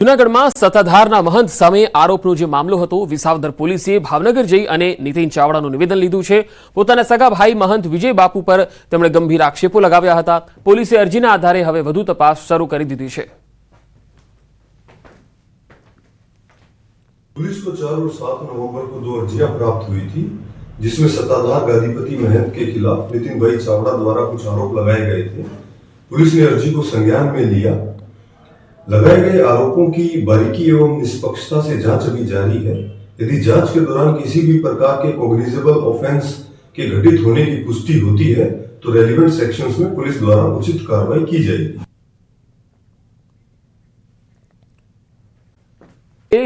જૂનાગઢમાં સત્તાધારના મહંત સામે આરોપનો જે મામલો હતો, વિસાવદર પોલીસે ભાવનગર જઈ અને નીતિન ચાવડાનું નિવેદન લીધું છે। પોતાના સગા ભાઈ મહંત વિજય બાપુ પર તેમણે ગંભીર આક્ષેપો લગાવ્યા હતા। પોલીસે અરજીના આધારે હવે વધુ તપાસ શરૂ કરી દીધી છે। पुलिस को 4 और 7 नवंबर को 2 अर्जियां प्राप्त हुई थी, जिसमें सत्ताधार गादीपति महंत के खिलाफ नितिन भाई चावड़ा द्वारा कुछ आरोप लगाए गए थे। पुलिस ने अर्जी को संज्ञान में लिया। लगाए गए आरोपों की बारीकी एवं निष्पक्षता से जांच अभी जारी है। यदि जांच के दौरान किसी भी प्रकार के कॉग्निजेबल ऑफेंस के घटित होने की पुष्टि होती है तो रेलिवेंट सेक्शंस में पुलिस द्वारा उचित कार्रवाई की जाएगी।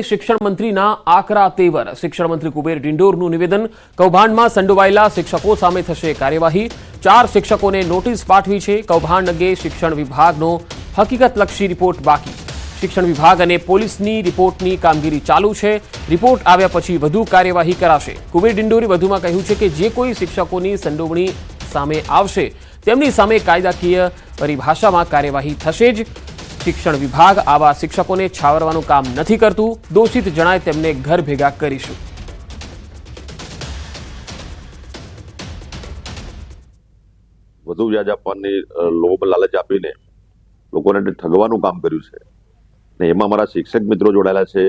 શિક્ષણ મંત્રીના આકરા તેવર। શિક્ષણ મંત્રી કુબેર ડિંડોરનું નિવેદન। કૌભાંડમાં સંડોવાયેલા શિક્ષકો સામે થશે કાર્યવાહી। 4 શિક્ષકોને નોટિસ પાઠવી છે। કૌભાંડ અંગે શિક્ષણ વિભાગનો હકીકતલક્ષી રિપોર્ટ બાકી। શિક્ષણ વિભાગ અને પોલીસની રિપોર્ટની કામગીરી ચાલુ છે। રિપોર્ટ આવ્યા પછી વધુ કાર્યવાહી કરાશે। કુબેર ડિંડોરે વધુમાં કહ્યું છે કે જે કોઈ શિક્ષકોની સંડોવણી સામે આવશે તેમની સામે કાયદાકીય પરિભાષામાં કાર્યવાહી થશે જ। શિક્ષણ વિભાગ આવા શિક્ષકોને છાવરવાનું કામ નથી કરતું। દોષિત જણાય તેમને ઘર ભેગા કરીશું। વધુ વ્યાજ આપવાની લોભ લાલચ આપીને લોકોને ઠગવાનું કામ કર્યું છે ને એમાં અમારા શિક્ષક મિત્રો જોડાયેલા છે।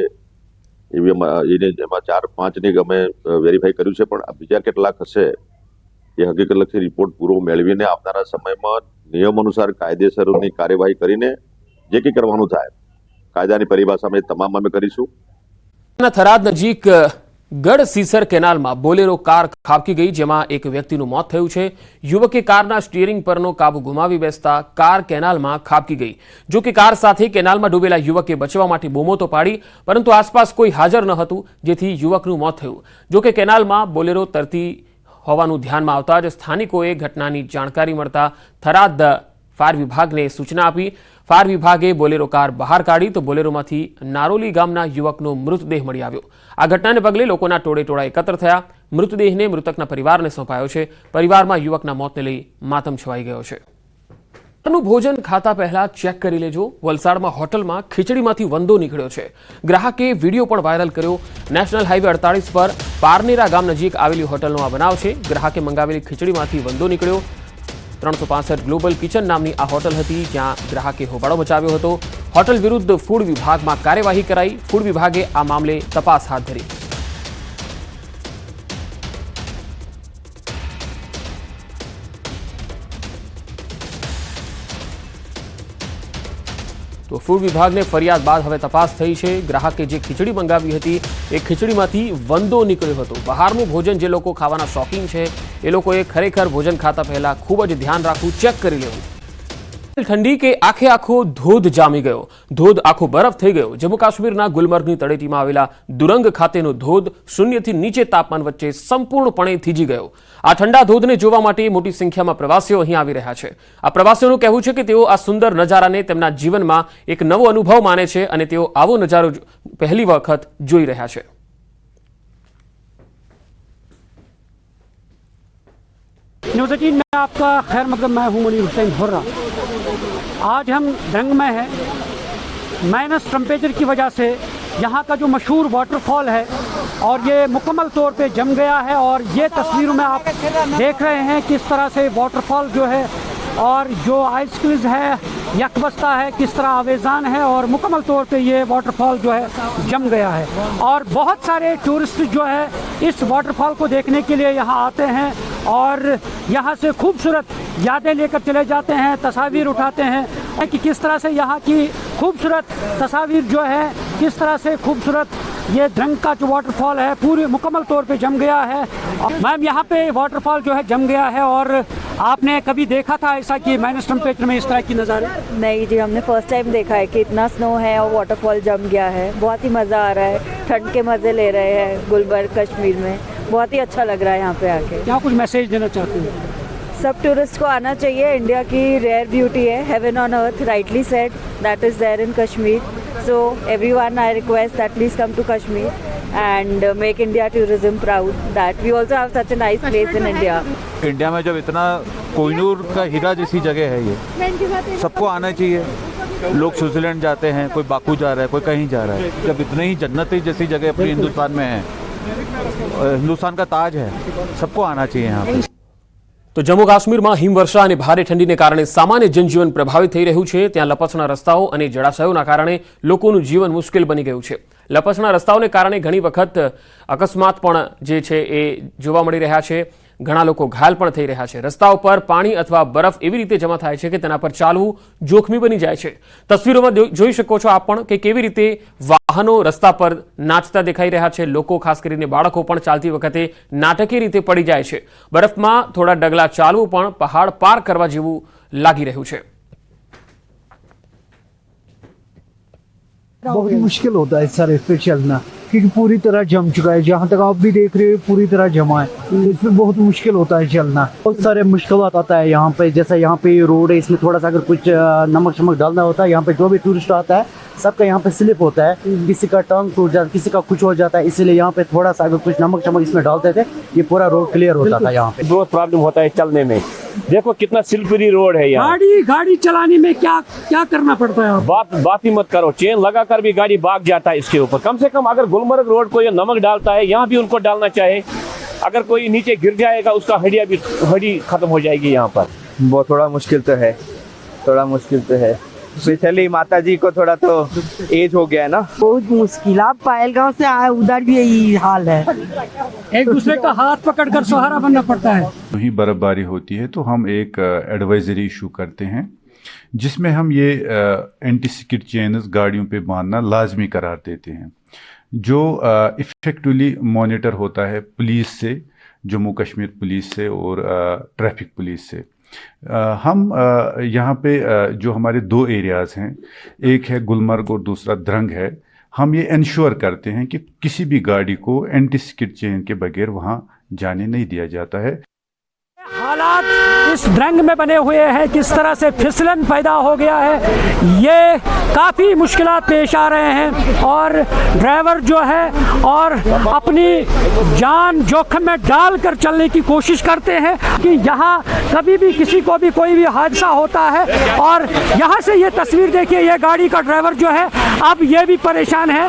એમાં 4-5 ની અમે વેરીફાઈ કર્યું છે, પણ બીજા કેટલાક હશે એ હકીકતલક્ષી રિપોર્ટ પૂરો મેળવીને આવનારા સમયમાં નિયમ અનુસાર કાયદેસરની કાર્યવાહી કરીને જે કંઈ કરવાનું થાય કાયદાની પરિભાષામાં તમામ અમે કરીશું। થરાદ નજીક ગઢસીસર કેનાલમાં બોલેરો કાર ખાબકી ગઈ, જેમાં એક વ્યક્તિનું મોત થયું છે। યુવકે કારના સ્ટીયરિંગ પરનો કાબુ ગુમાવી બેસતા કાર કેનાલમાં ખાબકી ગઈ। જો કે કાર સાથે કેનાલમાં ડૂબેલા યુવકે બચવા માટે બૂમો તો પાડી, પરંતુ આસપાસ કોઈ હાજર ન હતું, જેથી યુવકનું મોત થયું। જો કે કેનાલમાં બોલેરો તરતી હોવાનું ધ્યાનમાં આવતા જ સ્થાનિકોએ ઘટનાની જાણકારી મળતા થરાદ ફાયર વિભાગને સૂચના આપી। ફાયર વિભાગે બોલેરો કાર બહાર કાઢી તો બોલેરોમાંથી નારોલી ગામના યુવકનો મૃતદેહ મળી આવ્યો। આ ઘટનાને પગલે લોકોના ટોળેટોળા એકત્ર થયા। મૃતદેહને મૃતકના પરિવારને સોંપાયો છે। પરિવારમાં યુવકના મોતને લઈ માતમ છવાઈ ગયો છે। ભોજન ખાતા પહેલા ચેક કરી લેજો। વલસાડમાં હોટલમાં ખીચડીમાંથી વંદો નીકળ્યો છે। ગ્રાહકે વિડીયો પણ વાયરલ કર્યો। નેશનલ હાઈવે 48 પર પારનેરા ગામ નજીક આવેલી હોટલનો આ બનાવ છે। ગ્રાહકે મંગાવેલી ખીચડીમાંથી વંદો નીકળ્યો। 365 ગ્લોબલ કિચન નામની આ હોટલ હતી, જ્યાં ગ્રાહકે હોબાળો મચાવ્યો હતો। હોટલ વિરુદ્ધ ફૂડ વિભાગમાં કાર્યવાહી કરાઈ। ફૂડ વિભાગે આ મામલે તપાસ હાથ ધરી। તો ફૂડ વિભાગને ફરિયાદ બાદ હવે તપાસ થઈ છે। ગ્રાહકે જે ખીચડી મંગાવી હતી એ ખીચડીમાંથી વંદો નીકળ્યો હતો। બહારનું ભોજન જે લોકો ખાવાના શોખીન છે એ લોકોએ ખરેખર ભોજન ખાતા પહેલા ખૂબ જ ધ્યાન રાખવું, ચેક કરી લેવું। ઠંડી કે આખે આખો ધોધ જામી ગયો। ધોધ આખો બરફ થઈ ગયો। જમ્મુ કાશ્મીરના ગુલમર્ગની તળેટીમાં આવેલા દુરંગ ખાતેનો ધોધ 0 થી નીચે તાપમાન વચ્ચે સંપૂર્ણપણે થીજી ગયો। આ ઠંડા ધોધને જોવા માટે મોટી સંખ્યામાં પ્રવાસીઓ અહીં આવી રહ્યા છે। આ પ્રવાસીઓનું કહેવું છે કે તેઓ આ સુંદર નજારાને તેમના જીવનમાં એક નવો અનુભવ માને છે અને તેઓ આવો નજારો પહેલી વખત જોઈ રહ્યા છે। न्यूज़ 18 में आपका खैर मतलब मैं हूं मुनीर हुसैन हुर्रा। आज हम दंग में हैं। माइनस टेम्परेचर की वजह से यहाँ का जो मशहूर वाटरफॉल है और ये मुकम्मल तौर पे जम गया है। और ये तस्वीरों में आप देख रहे हैं किस तरह से वाटरफॉल जो है और जो आइस क्रीज है यकबस्ता है, किस तरह आवेजान है और मुकम्मल तौर पे ये वाटरफॉल जो है जम गया है। और बहुत सारे टूरिस्ट जो है इस वाटरफॉल को देखने के लिए यहाँ आते हैं और यहाँ से खूबसूरत यादें लेकर चले जाते हैं, तस्वीर उठाते हैं कि किस तरह से यहाँ की खूबसूरत तस्वीर जो है, किस तरह से खूबसूरत ये द्रंग का जो वाटरफॉल है पूरे मुकम्मल तौर पे जम गया है। मैम यहाँ पे वाटरफॉल जो है जम गया है और आपने कभी देखा था ऐसा कि माइनस टेम्परेचर में इस तरह की नज़ारे? नहीं जी, हमने फर्स्ट टाइम देखा है कि इतना स्नो है और वाटरफॉल जम गया है। बहुत ही मज़ा आ रहा है, ठंड के मज़े ले रहे हैं गुलबर्ग कश्मीर में। बहुत ही अच्छा लग रहा है यहाँ पे आके। क्या कुछ मैसेज देना चाहते हैं? सब टूरिस्ट को आना चाहिए। इंडिया की रेयर ब्यूटी है, heaven on earth, rightly said, that is there in Kashmir. So everyone I request that please come to Kashmir and make India tourism proud that we also have such a nice place in India. India में जब इतना कोहिनूर का हीरा जैसी जगह है, ये सबको आना चाहिए। लोग स्विट्जरलैंड जाते हैं, कोई बाकू जा रहा है, कोई कहीं जा रहा है। जब इतने ही जन्नती जैसी जगह अपने हिंदुस्तान में है, हिंदुस्तान का ताज है, सबको आना चाहिए यहाँ पे। તો જમ્મુ કાશ્મીરમાં હિમવર્ષા અને ભારે ઠંડીને કારણે સામાન્ય જનજીવન પ્રભાવિત થઈ રહ્યું છે। ત્યાં લપસણા રસ્તાઓ અને જળાશયોના કારણે લોકોનું જીવન મુશ્કેલ બની ગયું છે। લપસણા રસ્તાઓને કારણે ઘણી વખત અકસ્માત પણ જે છે એ જોવા મળી રહ્યા છે। ઘણા લોકો ઘાયલ પણ થઈ રહ્યા છે। રસ્તાઓ પર પાણી અથવા બરફ એવી રીતે જમા થાય છે કે તેના પર ચાલવું જોખમી બની જાય છે। તસવીરોમાં જોઈ શકો છો આપ પણ કે કેવી રીતે વાહનો રસ્તા પર નાચતા દેખાઈ રહ્યા છે। લોકો ખાસ કરીને બાળકો પણ ચાલતી વખતે નાટકીય રીતે પડી જાય છે। બરફમાં થોડા ડગલા ચાલવું પણ પહાડ પાર કરવા જેવું લાગી રહ્યું છે। बहुत मुश्किल होता है सर इस पे चलना, क्योंकि पूरी तरह जम चुका है। जहाँ तक आप भी देख रहे हो पूरी तरह जमा है, इसमें बहुत मुश्किल होता है चलना। बहुत सारे मुश्किलात आता है यहाँ पे। जैसा यहाँ पे रोड है, इसमें थोड़ा सा अगर कुछ नमक शमक डालना होता है, यहाँ पे जो भी टूरिस्ट आता है सबका यहाँ पे स्लिप होता है। किसी का टंग टूट जाता है, किसी का कुछ हो जाता है, इसीलिए यहाँ पे थोड़ा सा अगर कुछ नमक शमक इसमें डालते थे ये पूरा रोड क्लियर होता था। यहाँ पे बहुत प्रॉब्लम होता है चलने में। देखो कितना स्लिपरी रोड है यहाँ। गाड़ी चलाने में क्या करना पड़ता है? बात ही मत करो, चेन लगाकर भी गाड़ी भाग जाता है इसके ऊपर। कम से कम अगर गुलमर्ग रोड को ये नमक डालता है, यहाँ भी उनको डालना चाहिए। अगर कोई नीचे गिर जाएगा उसका हड्डी खत्म हो जाएगी यहाँ पर। बहुत थोड़ा मुश्किल तो है, स्पेशली माता जी को थोड़ा तो एज हो गया है ना। बहुत मुश्किल। आप पायलगांव से आए, उधर भी यही हाल है। एक दूसरे का हाथ पकड़कर सहारा बनना पड़ता है। वही बर्फबारी होती है तो हम एक एडवाइजरी इशू करते हैं जिसमें हम ये एंटी स्किड चेन्स गाड़ियों पे बांधना लाजमी करार देते हैं, जो इफेक्टिवली मॉनिटर होता है पुलिस से, जम्मू कश्मीर पुलिस से और ट्रैफिक पुलिस से। हम यहाँ पे जो हमारे 2 एरियाज़ हैं, एक है गुलमर्ग और दूसरा द्रंग है, हम ये इंश्योर करते हैं कि किसी भी गाड़ी को एंटी स्किड चेन के बगैर वहाँ जाने नहीं दिया जाता है। हालात इस द्रंग में बने हुए हैं, किस तरह से फिसलन पैदा हो गया है, ये काफ़ी मुश्किलात पेश आ रहे हैं। और ड्राइवर जो है और अपनी जान जोखिम में डालकर चलने की कोशिश करते हैं कि यहाँ कभी भी किसी को भी कोई भी हादसा होता है। और यहाँ से ये तस्वीर देखिए, ये गाड़ी का ड्राइवर जो है अब ये भी परेशान है।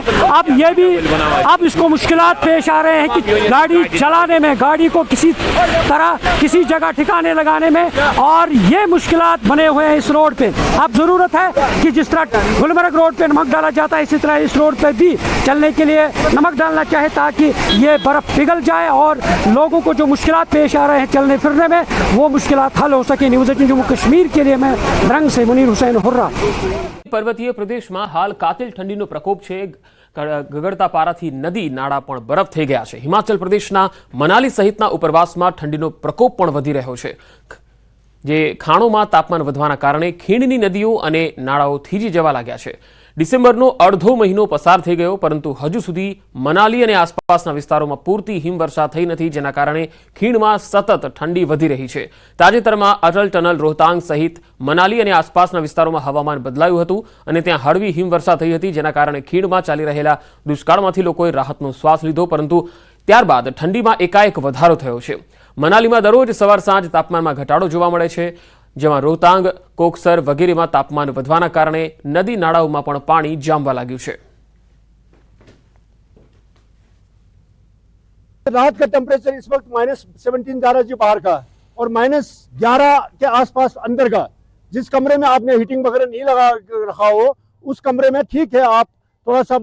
अब इसको मुश्किलात पेश आ रहे हैं कि गाड़ी चलाने में, गाड़ी को किसी तरह किसी जगह ठिकाने लगाने में, और ये मुश्किलात बने हुए हैं इस रोड पे। अब ज़रूरत है कि जिस तरह गुलमर्ग रोड पे नमक डाला जाता है, इसी तरह इस रोड पे भी चलने के लिए नमक डालना चाहिए, ताकि ये बर्फ़ पिघल जाए और लोगों को जो मुश्किलात पेश आ रहे हैं चलने फिरने में, वो मुश्किलात हल हो सके। न्यूज़ 18 जम्मू कश्मीर के लिए मैं द्रंग से मुनीर हुसैन हुर्रा। પર્વતીય પ્રદેશમાં હાલ કાતિલ ઠંડીનો પ્રકોપ છે। ગગડતા પારાથી નદી નાળા પણ બરફ થઈ ગયા છે। હિમાચલ પ્રદેશના મનાલી સહિતના ઉપરવાસમાં ઠંડીનો પ્રકોપ પણ વધી રહ્યો છે, જે ખાણોમાં તાપમાન વધવાના કારણે ખીણની નદીઓ અને નાળાઓ થીજી જવા लाग्યા છે। ડિસેમ્બરનો અડધો મહિનો પસાર થઈ ગયો, પરંતુ હજુ સુધી મનાલી અને આસપાસના વિસ્તારોમાં પૂરતી હિમવર્ષા થઈ નથી, જેના કારણે ખીણમાં સતત ઠંડી વધી રહી છે। તાજેતરમાં અટલ ટનલ રોહતાંગ સહિત મનાલી અને આસપાસના વિસ્તારોમાં હવામાન બદલાયું હતું અને ત્યાં હળવી હિમવર્ષા થઈ હતી, જેના કારણે ખીણમાં ચાલી રહેલા દુષ્કાળમાંથી લોકોએ રાહતનો શ્વાસ લીધો। પરંતુ ત્યારબાદ ઠંડીમાં એકાએક વધારો થયો છે। મનાલીમાં દરરોજ સવાર સાંજ તાપમાનમાં ઘટાડો જોવા મળે છે, જેમાં રોહતાંગ, કોકસર વગેરેમાં તાપમાન વધવાના કારણે નદી નાળાઓમાં પણ પાણી જામવા लाग्યું છે। रात का टेम्परेचर इस वक्त -17 जा रहा है जी बाहर का, और -11 के आसपास अंदर का। जिस कमरे में आपने हीटिंग वगैरह नहीं लगा रखा हो उस कमरे में ठीक है, आप थोड़ा सा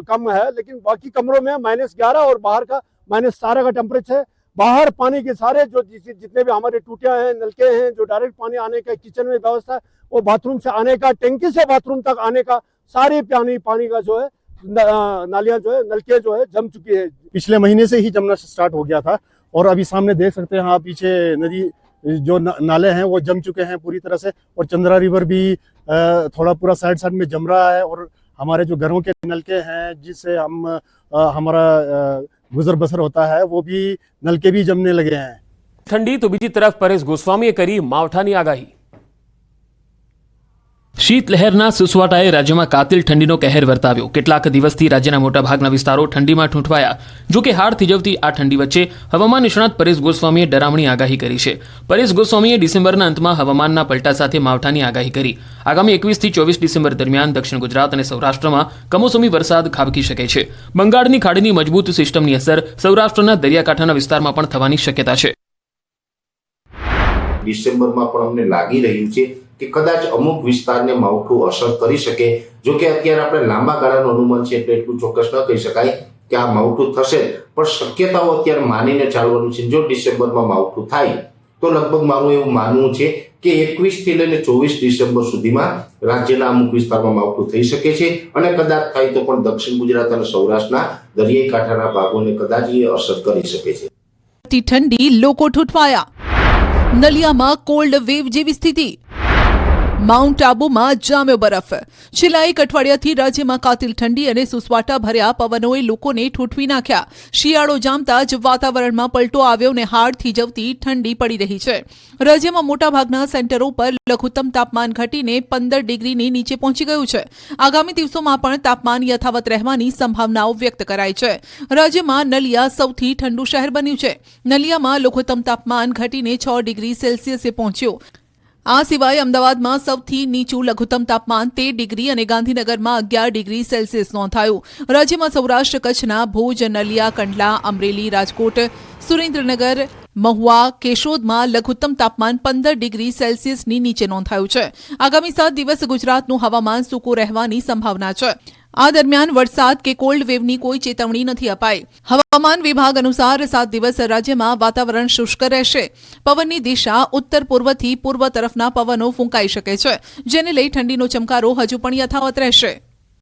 कम है, लेकिन बाकी कमरों में -11 और बाहर का -17 का टेम्परेचर है। बाहर पानी के सारे जो जितने भी हमारे टूटियां हैं, नलके हैं, जो डायरेक्ट पानी आने का किचन में व्यवस्था है, वो बाथरूम से आने का, टंकी से बाथरूम तक आने का, सारे पानी का जो है नालियां जो है, नलके जो है जम चुकी है। पिछले महीने से ही जमना स्टार्ट हो गया था, और अभी सामने देख सकते हैं आप, पीछे नदी जो नाले हैं वो जम चुके हैं पूरी तरह से, और चंद्रा रिवर भी थोड़ा पूरा साइड में जम रहा है। और हमारे जो घरों के नलके हैं जिससे हमारा गुजर बसर होता है, वो भी नलके भी जमने लगे हैं। ठंडी तो बीजी तरफ परेश गोस्वामीए करी मावठानी आगाही। શીતલહેરના સુસવાટાએ રાજ્યમાં કાતિલ ઠંડીનો કહેર વર્તાવ્યો. કેટલાક દિવસથી રાજ્યના મોટાભાગના વિસ્તારો ઠંડીમાં ઠૂંઠવાયા. જો કે હાડ થીજવતી આ ઠંડી વચ્ચે હવામાન નિષ્ણાત પરેશ ગોસ્વામીએ ડરામણી આગાહી કરી છે. પરેશ ગોસ્વામીએ ડિસેમ્બરના અંતમાં હવામાનના પલટા સાથે માવઠાની આગાહી કરી. આગામી 21 થી 24 ડિસેમ્બર દરમિયાન દક્ષિણ ગુજરાત અને સૌરાષ્ટ્રમાં કમોસમી વરસાદ ખાબકી શકે છે. બંગાળની ખાડીની મજબૂત સિસ્ટમની અસર સૌરાષ્ટ્રના દરિયાકાંઠાના વિસ્તારમાં પણ થવાની શક્યતા છે. ડિસેમ્બરમાં પણ અમને લાગી રહ્યું છે કે કદાચ અમુક વિસ્તારને માવઠું અસર કરી શકે. જો કે અત્યારે આપણે લાંબા ગાળાનું અનુમાન છે એટલે એટલું ચોક્કસ ન કહી શકાય કે આ માવઠું થશે, પણ શક્યતાઓ અત્યારે માનીને ચાલવાનું છે. જો ડિસેમ્બરમાં માવઠું થાય તો લગભગ મારું એવું માનવું છે કે 21 થી લઈને 24 ડિસેમ્બર સુધીમાં રાજ્યના અમુક વિસ્તારમાં માવઠું થઈ શકે છે અને કદાચ થાય તો પણ દક્ષિણ ગુજરાત અને સૌરાષ્ટ્રના દરિયાઈ કાંઠાના ભાગોને કદાચ એ અસર કરી શકે છે. ઠંડી લોકો ઠૂંઠવાયા. નલિયામાં કોલ્ડ વેવ જેવી સ્થિતિ. માઉન્ટ આબુમાં જામ્યો બરફ. છેલ્લા એક અઠવાડિયાથી રાજ્યમાં કાતિલ ઠંડી અને સુસવાટા ભર્યા પવનોએ લોકોને ઠૂંઠવી નાખ્યા. શિયાળો જામતા જ વાતાવરણમાં પલટો આવ્યો અને હાડ થીજવતી ઠંડી પડી રહી છે. રાજ્યમાં મોટાભાગના સેન્ટરો પર લઘુત્તમ તાપમાન ઘટીને 15 ડિગ્રીની નીચે પહોંચી ગયું છે. આગામી દિવસોમાં પણ તાપમાન યથાવત રહેવાની સંભાવનાઓ વ્યક્ત કરાઈ છે. રાજ્યમાં નલિયા સૌથી ઠંડુ શહેર બન્યું છે. નલિયામાં લઘુત્તમ તાપમાન ઘટીને 6 ડિગ્રી સેલ્સિયસે પહોંચ્યું. આ સિવાય અમદાવાદમાં સૌથી નીચું લઘુત્તમ તાપમાન 13 ડિગ્રી અને ગાંધીનગરમાં 11 ડિગ્રી સેલ્સિયસ નોંધાયું. રાજ્યમાં સૌરાષ્ટ્ર કચ્છના ભુજ, નલિયા, કંડલા, અમરેલી, રાજકોટ, સુરેન્દ્રનગર, મહુવા, કેશોદમાં લઘુત્તમ તાપમાન 15 ડિગ્રી સેલ્સિયસની નીચે નોંધાયું છે. આગામી 7 દિવસ ગુજરાતનું હવામાન સૂકું રહેવાની સંભાવના છે. આ દરમિયાન વરસાદ કે કોલ્ડ વેવની કોઈ ચેતવણી નથી અપાઈ. હવામાન વિભાગ અનુસાર 7 દિવસ રાજ્યમાં વાતાવરણ શુષ્ક રહેશે. પવનની દિશા ઉત્તર પૂર્વથી પૂર્વ તરફના પવનો ફૂંકાઈ શકે છે, જેને લઈ ઠંડીનો ચમકારો હજુ પણ યથાવત રહેશે.